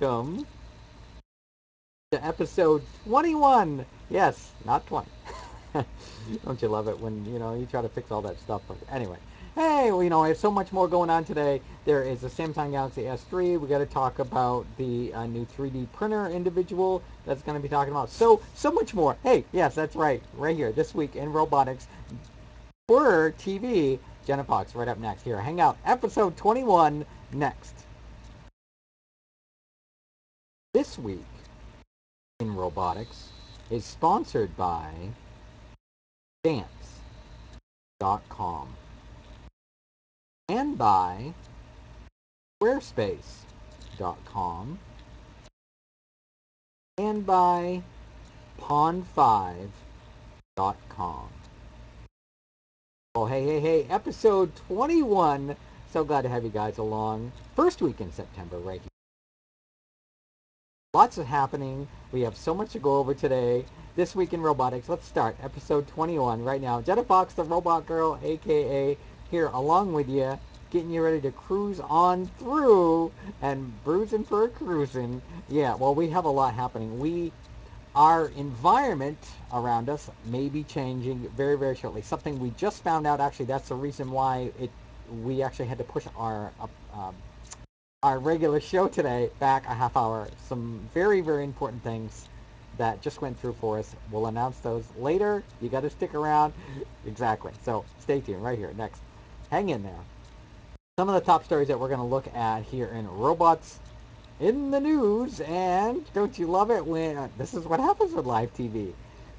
welcome to episode 21. Yes, not 20. Don't you love it when, you try to fix all that stuff? But anyway, hey, well, I have so much more going on today. There is a Samsung Galaxy S3. We got to talk about the new 3D printer individual that's going to be talking about. So much more. Hey, yes, that's right. Right here, this week in robotics. TWIR TV. Jenna Fox right up next. Here, hang out. Episode 21 next. This week in robotics is sponsored by Dance.com and by Squarespace.com and by Pond5.com. Oh, hey, episode 21. So glad to have you guys along. First week in September, right here. Lots of happening. We have so much to go over today. This week in robotics. Let's start episode 21 right now. Jenna Fox, the robot girl, aka, here along with you, getting you ready to cruise on through and bruising for a cruising. Yeah, well, we have a lot happening. Our environment around us may be changing very, very shortly. Something we just found out. Actually, that's the reason why we actually had to push our regular show today back a half hour. Some very, very important things that just went through for us. We'll announce those later. You got to stick around. Exactly. So stay tuned right here. Next. Hang in there. Some of the top stories that we're going to look at here in Robots in the News. And don't you love it when this is what happens with live TV?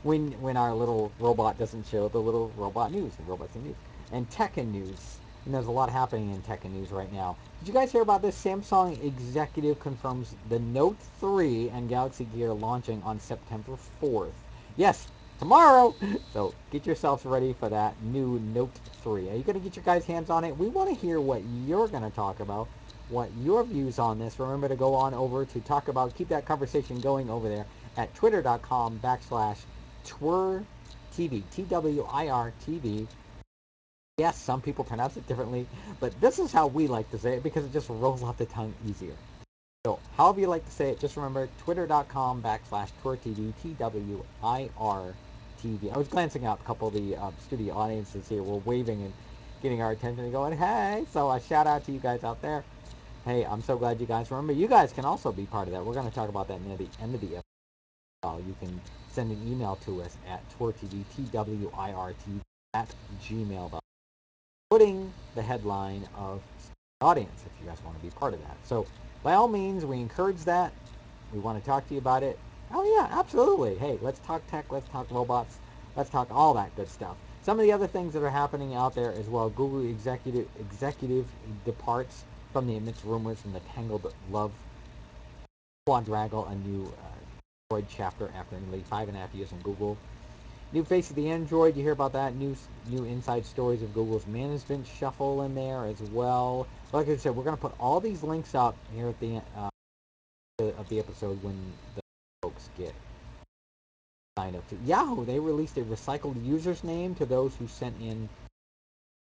When our little robot doesn't show the little robot news, the robots in news. And tech and news. And there's a lot happening in tech and news right now. Did you guys hear about this? Samsung executive confirms the Note 3 and Galaxy Gear launching on September 4th. Yes, tomorrow. So get yourselves ready for that new Note 3. Are you going to get your guys' hands on it? We want to hear what you're going to talk about, what your views on this. Remember to go on over to talk about, keep that conversation going over there at twitter.com/TWIR TV, TWIR TV. Yes, some people pronounce it differently, but this is how we like to say it because it just rolls off the tongue easier. So, however you like to say it, just remember twitter.com/TWIR TWIR TV. I was glancing out a couple of the studio audiences here. We're waving and getting our attention and going, hey. So, a shout out to you guys out there. Hey, I'm so glad you guys remember. You guys can also be part of that. We're going to talk about that near the end of the episode. You can send an email to us at TWIRTV, TWIRTV at gmail.com. Putting the headline of audience if you guys want to be part of that. So by all means, we encourage that. We want to talk to you about it. Oh yeah, absolutely. Hey, let's talk tech, let's talk robots, let's talk all that good stuff. Some of the other things that are happening out there as well. Google executive departs from the amidst rumors from the tangled love quadrangle, a new Android chapter after nearly 5.5 years in Google. New face of the Android, you hear about that. New inside stories of Google's management shuffle in there as well. Like I said, we're going to put all these links up here at the of the episode when the folks get signed up to Yahoo. They released a recycled user's name to those who sent in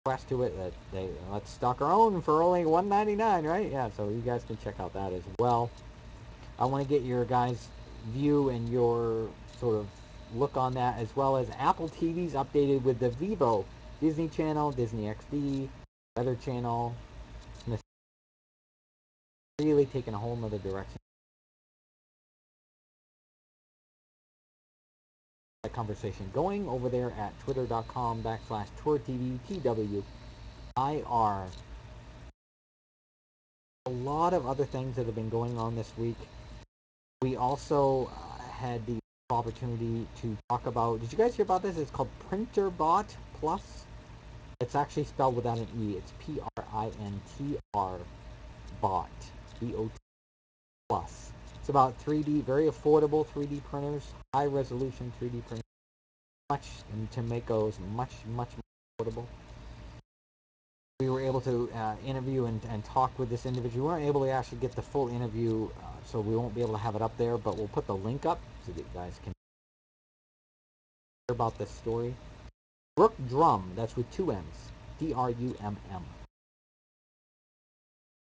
requests to it that they let's stock our own for only $1.99, right? Yeah, so you guys can check out that as well. I want to get your guys' view and your sort of look on that, as well as Apple TV's updated with the Vivo Disney Channel, Disney XD, Weather Channel. Smith really taking a whole nother direction. That conversation going over there at twitter.com/TWIR TWIR. A lot of other things that have been going on this week. We also had the opportunity to talk about. Did you guys hear about this? It's called PrinterBot Plus. It's actually spelled without an E. It's PRINTR bot. BOT plus. It's about 3D, very affordable 3D printers, high resolution 3D printers. Much and to make those much more affordable. We were able to interview and talk with this individual. We weren't able to actually get the full interview, so we won't be able to have it up there, but we'll put the link up so that you guys can hear about this story. Brook Drum, that's with two M's. DRUMM.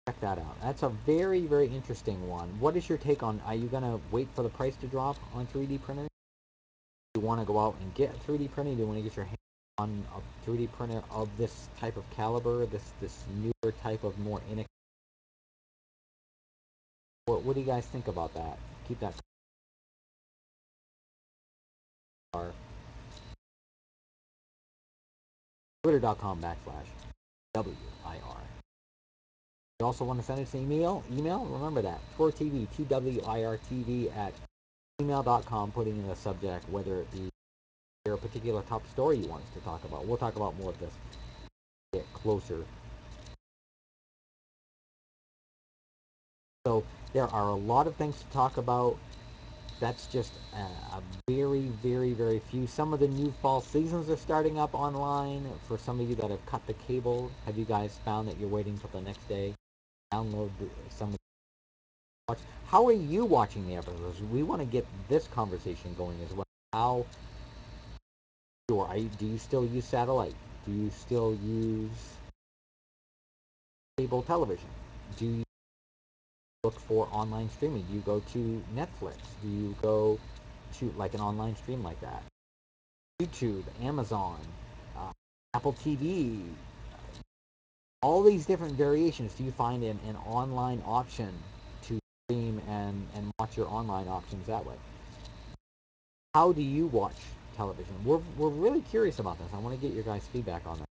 Check that out. That's a very, very interesting one. What is your take on? Are you gonna wait for the price to drop on 3D printer? Do you want to go out and get a 3D printer? Do you want to get your hand on a 3D printer of this type of caliber, this newer type of more inexpensive? What do you guys think about that? Keep that car. Twitter.com/WIR. You also want to send us an email? Remember that. TWIR TWIR at email.com, putting in the subject whether it be a particular top story you want us to talk about. We'll talk about more of this get closer. So there are a lot of things to talk about. That's just a very, very, very few. Some of the new fall seasons are starting up online. For some of you that have cut the cable, have you guys found that you're waiting till the next day? Download some. How are you watching the episodes? We want to get this conversation going as well. How do you still use satellite? Do you still use cable television? Do you look for online streaming? Do you go to Netflix? Do you go to like an online stream like that? YouTube, Amazon, uh, Apple TV, all these different variations. Do you find an online option to stream and watch your online options that way? How do you watch television? We're really curious about this. I want to get your guys' feedback on that.